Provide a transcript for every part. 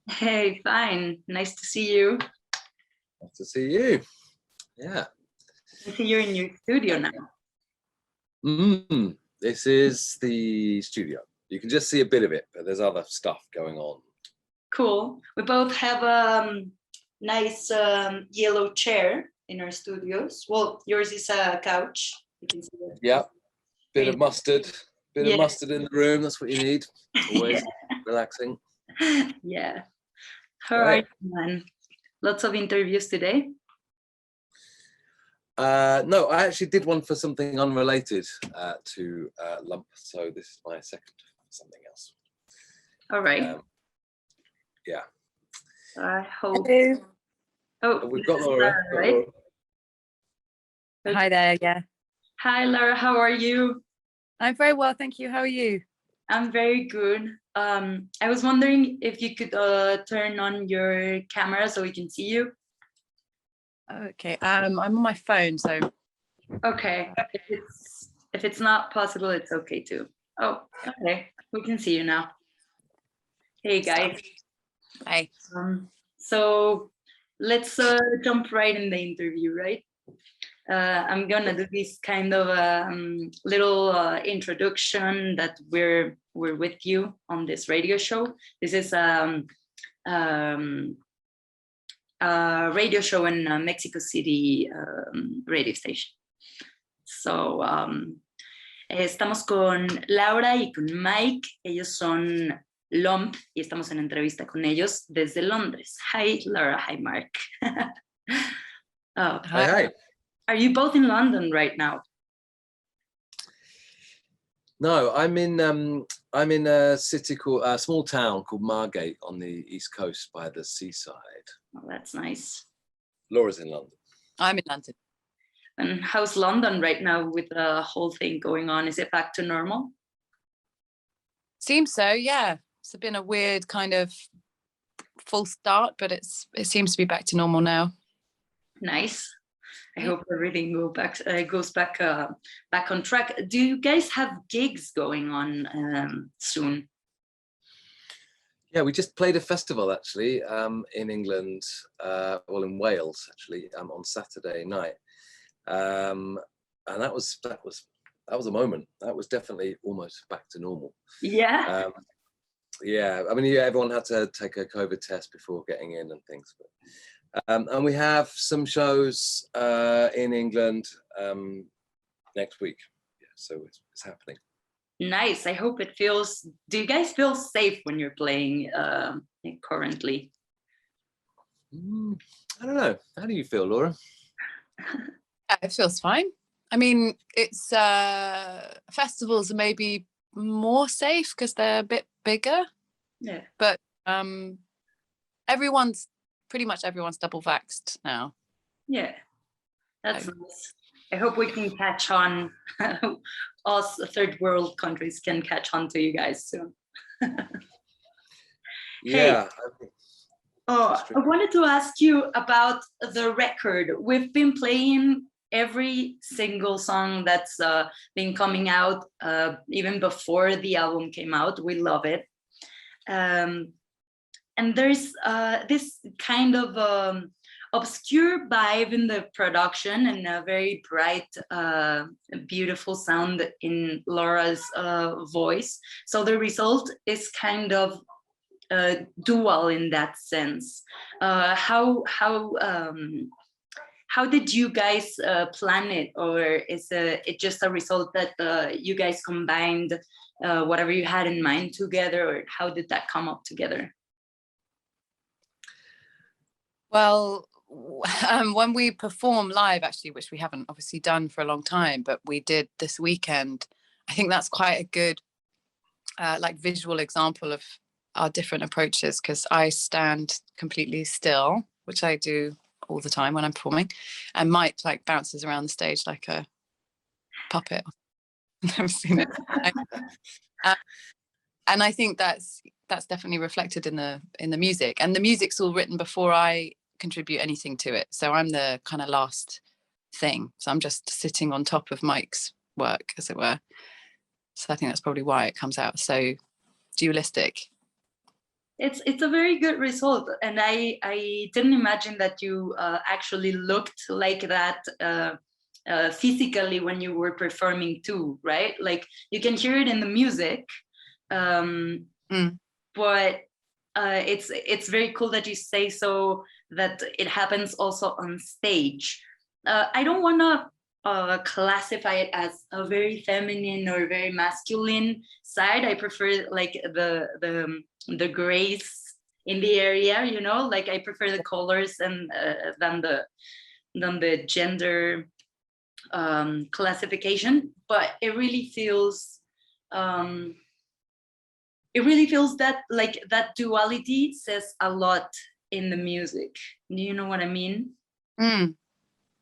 Hey, fine. Nice to see you. Nice to see you. Yeah. I see you're in your studio now. This is the studio. You can just see a bit of it, but there's other stuff going on. Cool. We both have a nice yellow chair in our studios. Well, yours is a couch. You can see that. Yeah. Bit of mustard. Bit of mustard in the room. That's what you need. Always relaxing. Yeah. How are you, man? Lots of interviews today? No, I actually did one for something unrelated to Lump. So this is my second for something else. All right. Yeah. I hope. Hello. Oh, we've got Laura. Right? Hi there, yeah. Hi, Laura. How are you? I'm very well, thank you. How are you? I'm very good. I was wondering if you could turn on your camera so we can see you. Okay, I'm on my phone, so. Okay, if it's not possible, it's okay too. Oh, okay, we can see you now. Hey guys. Hi. So let's jump right in the interview, right? I'm gonna do this kind of little introduction that we're with you on this radio show. This is a radio show in Mexico City radio station. So estamos con Laura y con Mike. Ellos son Lump y estamos en entrevista con ellos desde Londres. Hi Laura, hi Mark. Hi. Are you both in London right now? No, I'm in a city called a small town called Margate on the east coast by the seaside. Oh, that's nice. Laura's in London. I'm in London. And how's London right now with the whole thing going on? Is it back to normal? Seems so, yeah. It's been a weird kind of full start, but it seems to be back to normal now. Nice. I hope everything goes back on track. Do you guys have gigs going on soon? Yeah, we just played a festival actually in England, in Wales actually, on Saturday night, and that was a moment. That was definitely almost back to normal. Yeah. Yeah, I mean, everyone had to take a COVID test before getting in and things, but. And we have some shows in England next week. Yeah, so it's happening. Nice. I hope it feels. Do you guys feel safe when you're playing currently? I don't know. How do you feel, Laura? It feels fine. I mean, it's festivals are maybe more safe because they're a bit bigger. Yeah. But pretty much everyone's double vaxxed now. Yeah, that's nice. I hope we can catch on. Us third world countries can catch on to you guys soon. Yeah. Hey, I wanted to ask you about the record. We've been playing every single song that's been coming out even before the album came out. We love it. And there's this kind of obscure vibe in the production and a very bright, beautiful sound in Laura's voice. So the result is kind of dual in that sense. How did you guys plan it, or is it just a result that you guys combined whatever you had in mind together, or how did that come up together? Well, when we perform live, actually, which we haven't obviously done for a long time, but we did this weekend, I think that's quite a good visual example of our different approaches, because I stand completely still, which I do all the time when I'm performing, and Mike bounces around the stage like a puppet. I've never seen it. And I think that's definitely reflected in the music, and the music's all written before I contribute anything to it, so I'm the kind of last thing, so I'm just sitting on top of Mike's work, as it were. So I think that's probably why it comes out so dualistic. It's a very good result, and I didn't imagine that you actually looked like that physically when you were performing too, right? Like you can hear it in the music, but it's very cool that you say so that it happens also on stage. I don't want to classify it as a very feminine or very masculine side. I prefer like the grace in the area, you know, like I prefer the colors and than the gender classification. But it really feels that like that duality says a lot in the music. Do you know what I mean?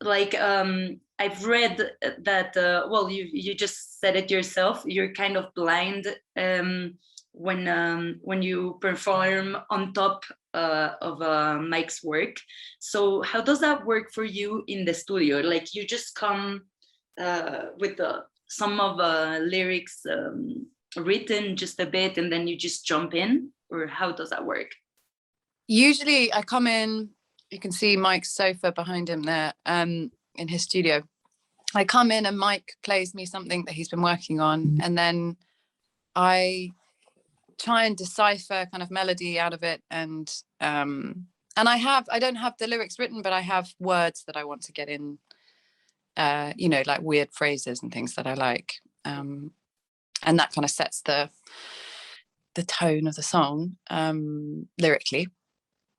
Like I've read that well, you just said it yourself, you're kind of blind when you perform on top of Mike's work. So how does that work for you in the studio? Like you just come with some of lyrics written just a bit and then you just jump in, or how does that work? Usually I come in, you can see Mike's sofa behind him there in his studio. I come in and Mike plays me something that he's been working on, and then I try and decipher kind of melody out of it, and I don't have the lyrics written, but I have words that I want to get in, you know, like weird phrases and things that I like, and that kind of sets the tone of the song lyrically.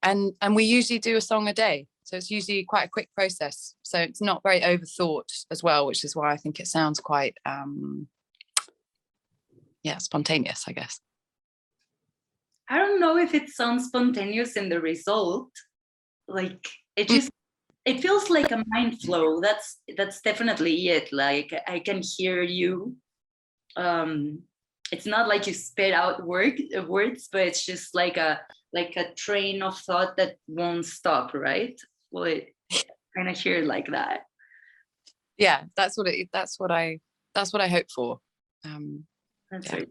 And we usually do a song a day, so it's usually quite a quick process, so it's not very overthought as well, which is why I think it sounds quite spontaneous, I guess. I don't know if it sounds spontaneous in the result. Like it just it feels like a mind flow. That's definitely it. Like I can hear you. It's not like you spit out words, but it's just like a train of thought that won't stop, right? Well, it kind of hear like that. Yeah, that's what I hope for. That's right.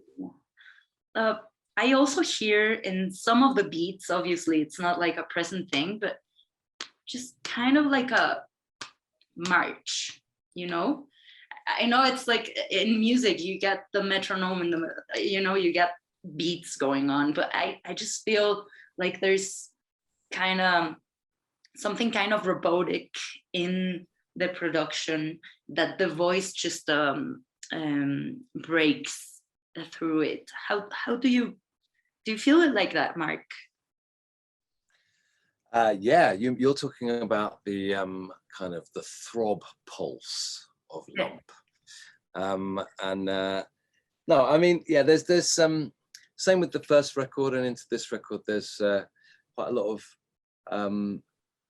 I also hear in some of the beats, obviously it's not like a present thing, but just kind of like a march, you know? I know it's like in music, you get the metronome and you get beats going on, but I just feel like there's kind of something kind of robotic in the production that the voice just breaks through it. How do you feel it like that, Mark? Yeah, you're talking about the kind of the throb pulse of lump. No, I mean, yeah, there's some same with the first record and into this record. There's quite a lot of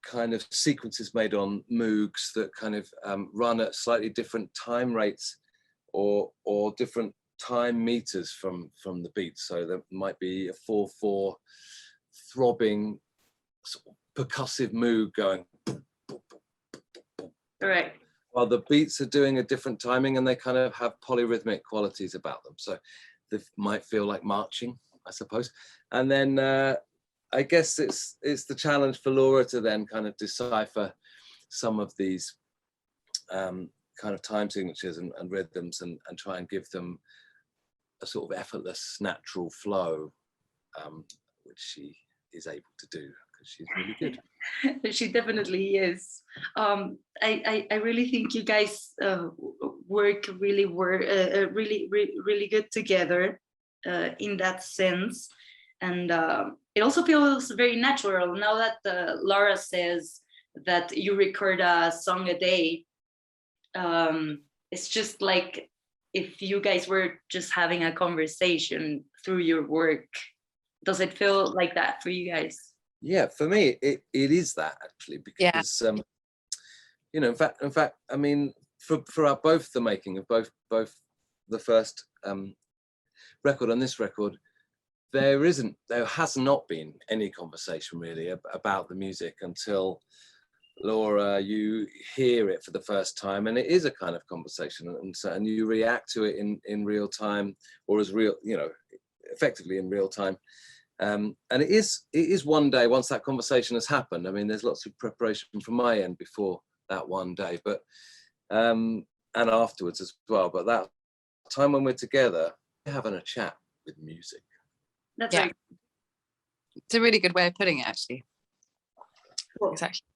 kind of sequences made on Moogs that kind of run at slightly different time rates or different time meters from the beat. So there might be a 4/4 throbbing sort of percussive Moog going. Right. While the beats are doing a different timing and they kind of have polyrhythmic qualities about them. So they might feel like marching, I suppose. And then I guess it's the challenge for Laura to then kind of decipher some of these kind of time signatures and rhythms and try and give them a sort of effortless, natural flow, which she is able to do because she's really good. She definitely is. I really think you guys work really good together in that sense, and it also feels very natural now that Laura says that you record a song a day. It's just like if you guys were just having a conversation through your work. Does it feel like that for you guys? Yeah, for me, it is that actually, because you know, in fact, I mean, for our, both the making of both the first record and this record, there has not been any conversation really about the music until, Laura, you hear it for the first time, and it is a kind of conversation, and you react to it in real time, or as real, you know, effectively in real time. And it is one day once that conversation has happened. I mean, there's lots of preparation from my end before that one day, but and afterwards as well. But that time when we're together, we're having a chat with music. That's right. It's a really good way of putting it, actually. Cool. Exactly.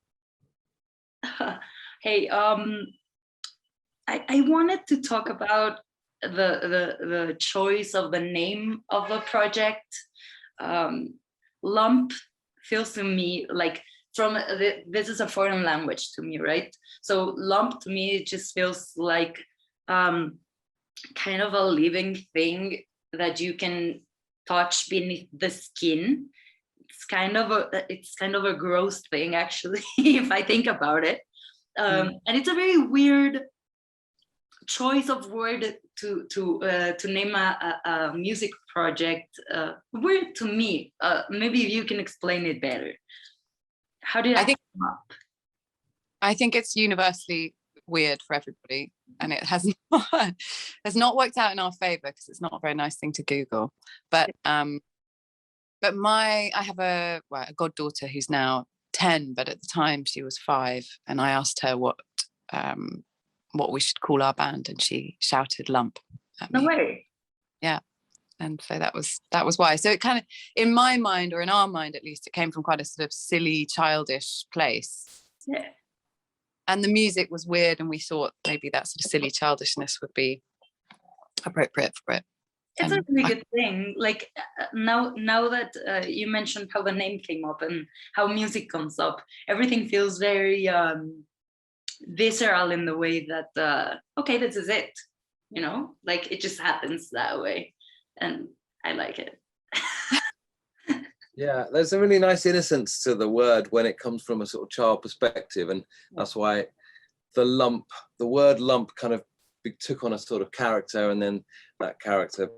Hey, I wanted to talk about the choice of the name of the project. Lump feels to me like this is a foreign language to me, right? So lump to me, it just feels like kind of a living thing that you can touch beneath the skin. It's kind of a gross thing, actually, if I think about it. And it's a very weird choice of word to name a music project. Weird to me. Maybe you can explain it better. How did I think come up? I think it's universally weird for everybody, and it has not worked out in our favor because it's not a very nice thing to Google. But I have a goddaughter who's now 10, but at the time she was 5, and I asked her what we should call our band, and she shouted lump at me. No way. Yeah. And so that was why. So it kind of, in my mind, or in our mind at least, it came from quite a sort of silly, childish place. Yeah. And the music was weird, and we thought maybe that sort of silly childishness would be appropriate for it. It's a really good thing. Like now that you mentioned how the name came up and how music comes up, everything feels very visceral in the way that okay, this is it. You know, like it just happens that way, and I like it. Yeah, there's a really nice innocence to the word when it comes from a sort of child perspective, and that's why the word lump kind of took on a sort of character, and then that character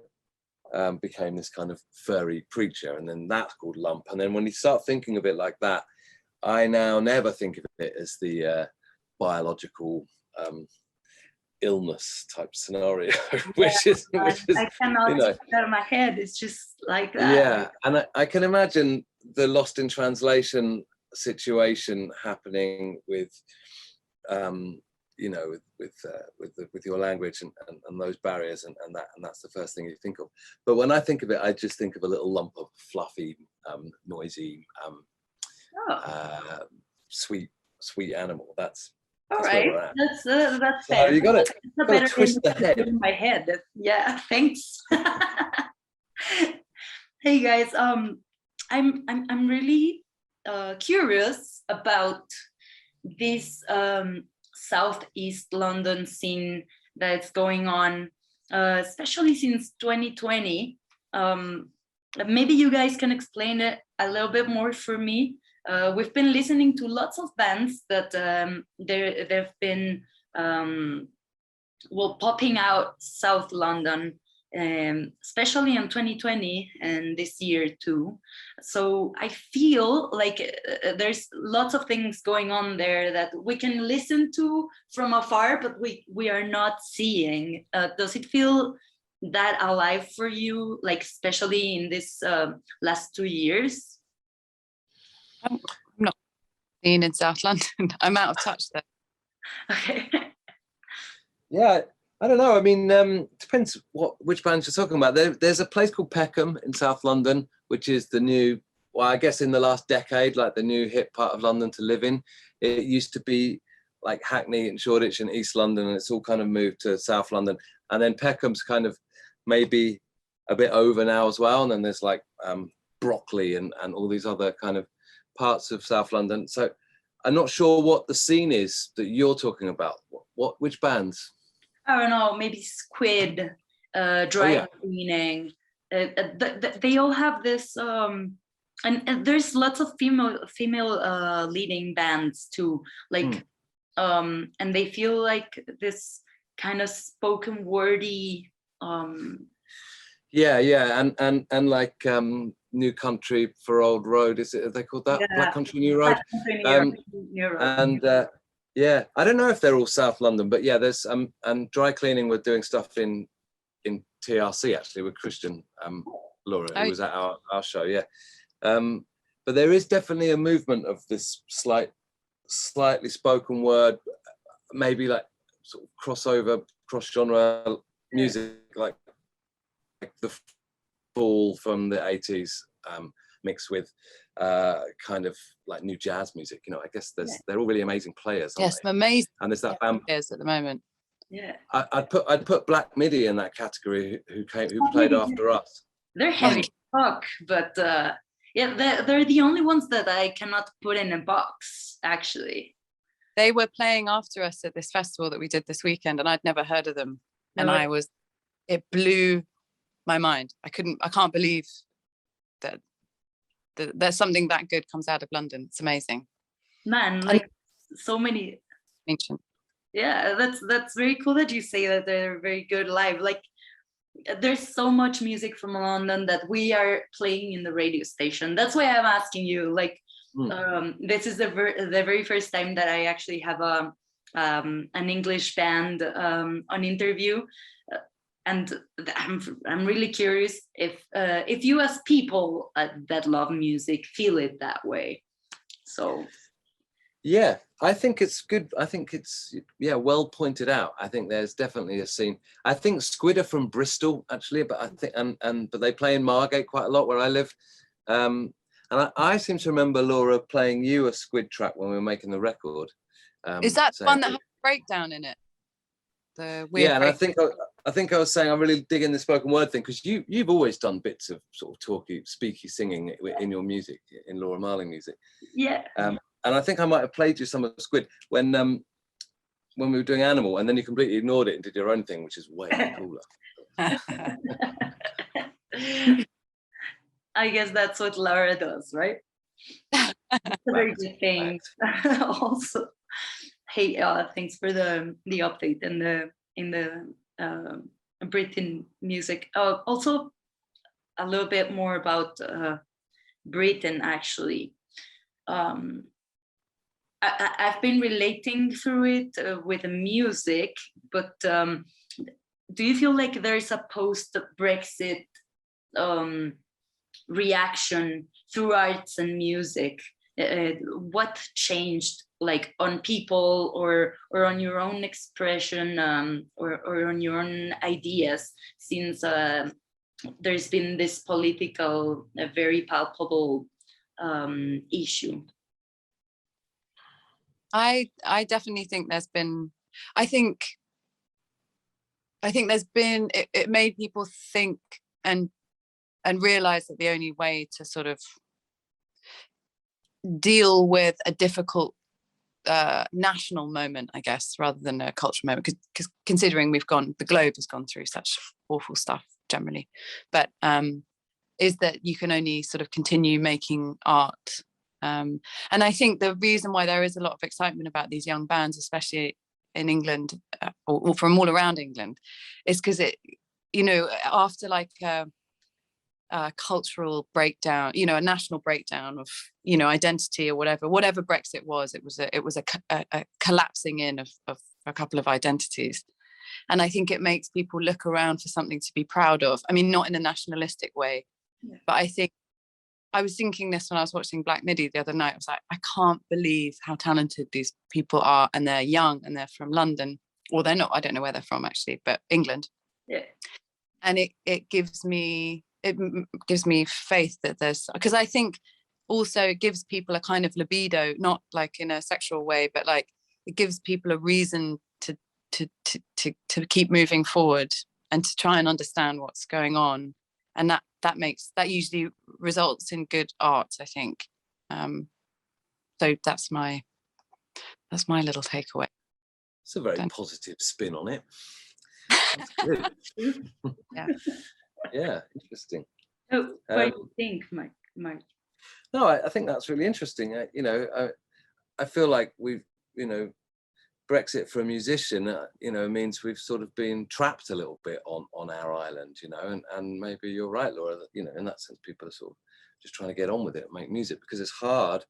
became this kind of furry creature, and then that's called lump. And then when you start thinking of it like that, I now never think of it as the biological illness type scenario, which is I cannot get out of my head. It's just like that. Yeah, and I can imagine the lost in translation situation happening with with your language and those barriers and that's the first thing you think of. But when I think of it, I just think of a little lump of fluffy, noisy, sweet animal. That's all right. That's so fair. you got it. It's a better twist the head in my head. Yeah, thanks. Hey guys, I'm really curious about this Southeast London scene that's going on, especially since 2020. Maybe you guys can explain it a little bit more for me. We've been listening to lots of bands that they've been popping out South London, especially in 2020 and this year too. So I feel like there's lots of things going on there that we can listen to from afar, but we are not seeing. Does it feel that alive for you, like especially in this last 2 years? I'm not seen in South London. I'm out of touch there. Okay. Yeah, I don't know. I mean, depends which bands you're talking about. There's a place called Peckham in South London, which is the new, well, I guess in the last decade, like the new hip part of London to live in. It used to be like Hackney and Shoreditch and East London, and it's all kind of moved to South London. And then Peckham's kind of maybe a bit over now as well. And then there's like Brockley and all these other kind of parts of South London. So I'm not sure what the scene is that you're talking about. Which bands? I don't know, maybe Squid, Dry Cleaning. They all have this, and there's lots of female leading bands too. Like, and they feel like this kind of spoken wordy. Yeah, and like New Country for Old Road, is it? Are they called that? Yeah. Black Country New Road. New Road. And yeah, I don't know if they're all South London, but yeah, there's and Dry Cleaning were doing stuff in TRC actually with Christian Laura, who was at our show, yeah. But there is definitely a movement of this slightly spoken word, maybe like sort of crossover, cross-genre music, like the Fall from the 80s, mixed with kind of like new jazz music. You know, I guess they're all really amazing players. Yes, amazing. And there's that band players at the moment. Yeah, I'd put Black Midi in that category, who played after us. they're heavy fuck, but yeah, they're the only ones that I cannot put in a box, actually. They were playing after us at this festival that we did this weekend, and I'd never heard of them. And it blew my mind. I can't believe that there's something that good comes out of London. It's amazing. Man, like so many. Ancient. Yeah, that's very cool that you say that they're very good live. Like, there's so much music from London that we are playing in the radio station. That's why I'm asking you. Like, this is the very first time that I actually have an English band on interview, and I'm really curious if you as people that love music feel it that way. So. Yeah, I think it's good. I think it's, well pointed out. I think there's definitely a scene. I think Squid are from Bristol, actually, but I think but they play in Margate quite a lot where I live. And I seem to remember Laura playing you a Squid track when we were making the record. Is that one that has a breakdown in it? The weird and I think I was saying I'm really digging the spoken word thing, because you've always done bits of sort of speaky singing in your music, in Laura Marling music. Yeah. And I think I might have played you some of Squid when we were doing Animal, and then you completely ignored it and did your own thing, which is way cooler. I guess that's what Laura does, right? Very good thing. Also, hey, thanks for the update and in the Britain music. Also, a little bit more about Britain, actually. I've been relating through it with the music, but do you feel like there's a post-Brexit reaction through arts and music? What changed, like, on people or on your own expression, or on your own ideas, since there's been this political, very palpable issue? I definitely think there's been, I think there's been, it made people think and realize that the only way to sort of deal with a difficult national moment, I guess, rather than a cultural moment, because considering the globe has gone through such awful stuff generally, but is that you can only sort of continue making art. And I think the reason why there is a lot of excitement about these young bands, especially in England, or from all around England, is because it, after like a cultural breakdown, a national breakdown of, identity or whatever Brexit was, it was a collapsing in of a couple of identities. And I think it makes people look around for something to be proud of. I mean, not in a nationalistic way, but I think I was thinking this when I was watching Black Midi the other night. I was like, I can't believe how talented these people are, and they're young and they're from London, or they're not. I don't know where they're from actually, but England. Yeah. And it gives me faith that there's, because I think also it gives people a kind of libido, not like in a sexual way, but like it gives people a reason to keep moving forward and to try and understand what's going on, and that usually results in good art, I think. So that's my little takeaway. It's a very positive spin on it. That's good. Yeah, interesting. So what do you think, Mike? No, I think that's really interesting. I feel like we've, Brexit for a musician, means we've sort of been trapped a little bit on our island, and maybe you're right, Laura, that, in that sense, people are sort of just trying to get on with it and make music because it's hard,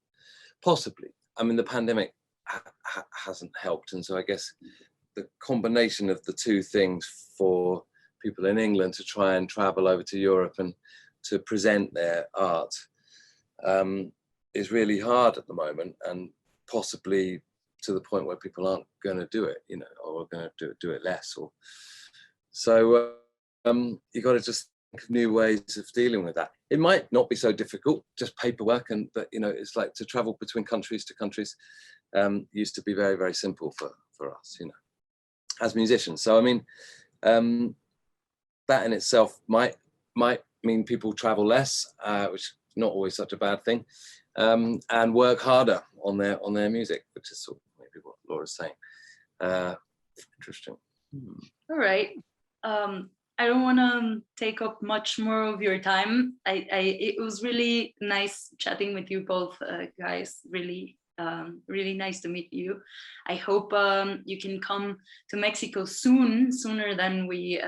possibly. I mean, the pandemic hasn't helped. And so I guess the combination of the two things for people in England to try and travel over to Europe and to present their art is really hard at the moment, and possibly to the point where people aren't going to do it, you know, or going to do it less. Or so you got to just think of new ways of dealing with that. It might not be so difficult, just paperwork, but you know, it's like to travel between countries to countries used to be very, very simple for us, you know, as musicians. So I mean, that in itself might mean people travel less, which is not always such a bad thing, and work harder on their music, which is sort of maybe what Laura's saying. Interesting. All right. I don't want to take up much more of your time. It was really nice chatting with you both, guys. Really nice to meet you. I hope you can come to Mexico sooner than we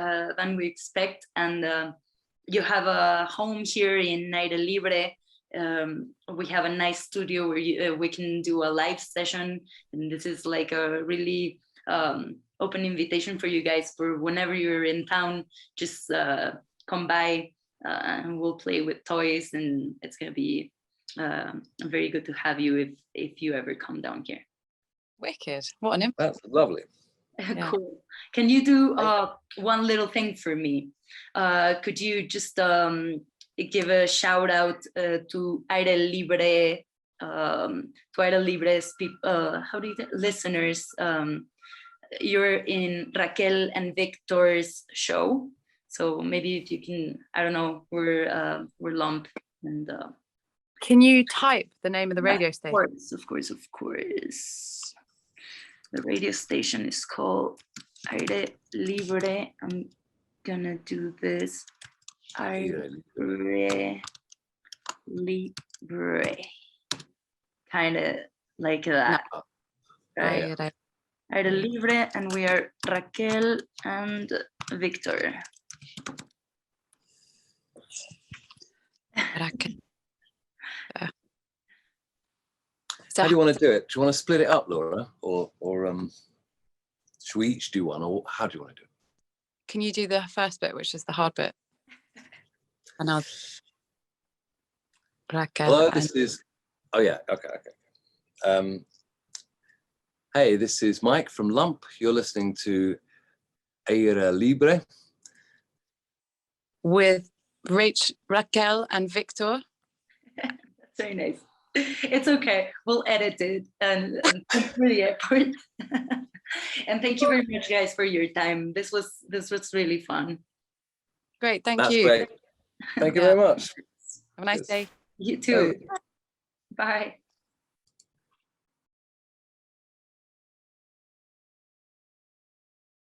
expect, and you have a home here in Aire Libre. We have a nice studio where we can do a live session, and this is like a really open invitation for you guys for whenever you're in town. Just come by and we'll play with toys, and it's gonna be very good to have you if you ever come down here. Wicked. What an That's lovely. Yeah. Cool. Can you do one little thing for me? Could you just give a shout out to Aire Libre, how do you listeners? You're in Raquel and Victor's show, so maybe if you can, I don't know, we're lump, and Can you type the name of the radio station? Of course. The radio station is called Aire Libre. I'm gonna do this. Aire Libre. Kind of like that. No. Right? Yeah. Aire Libre, and we are Raquel and Víctor. Raquel. How do you want to do it? Do you want to split it up, Laura, or should we each do one, or how do you want to do it? Can you do the first bit, which is the hard bit? And I'll Raquel. Hello, this is. Oh yeah, okay. Hey, this is Mike from Lump. You're listening to Aire Libre with Raquel and Víctor. That's very nice. It's okay. We'll edit it and put the effort. And thank you very much, guys, for your time. This was really fun. Great, thank That's you. Great. Thank you very much. Have a nice day. You too. Bye. Bye.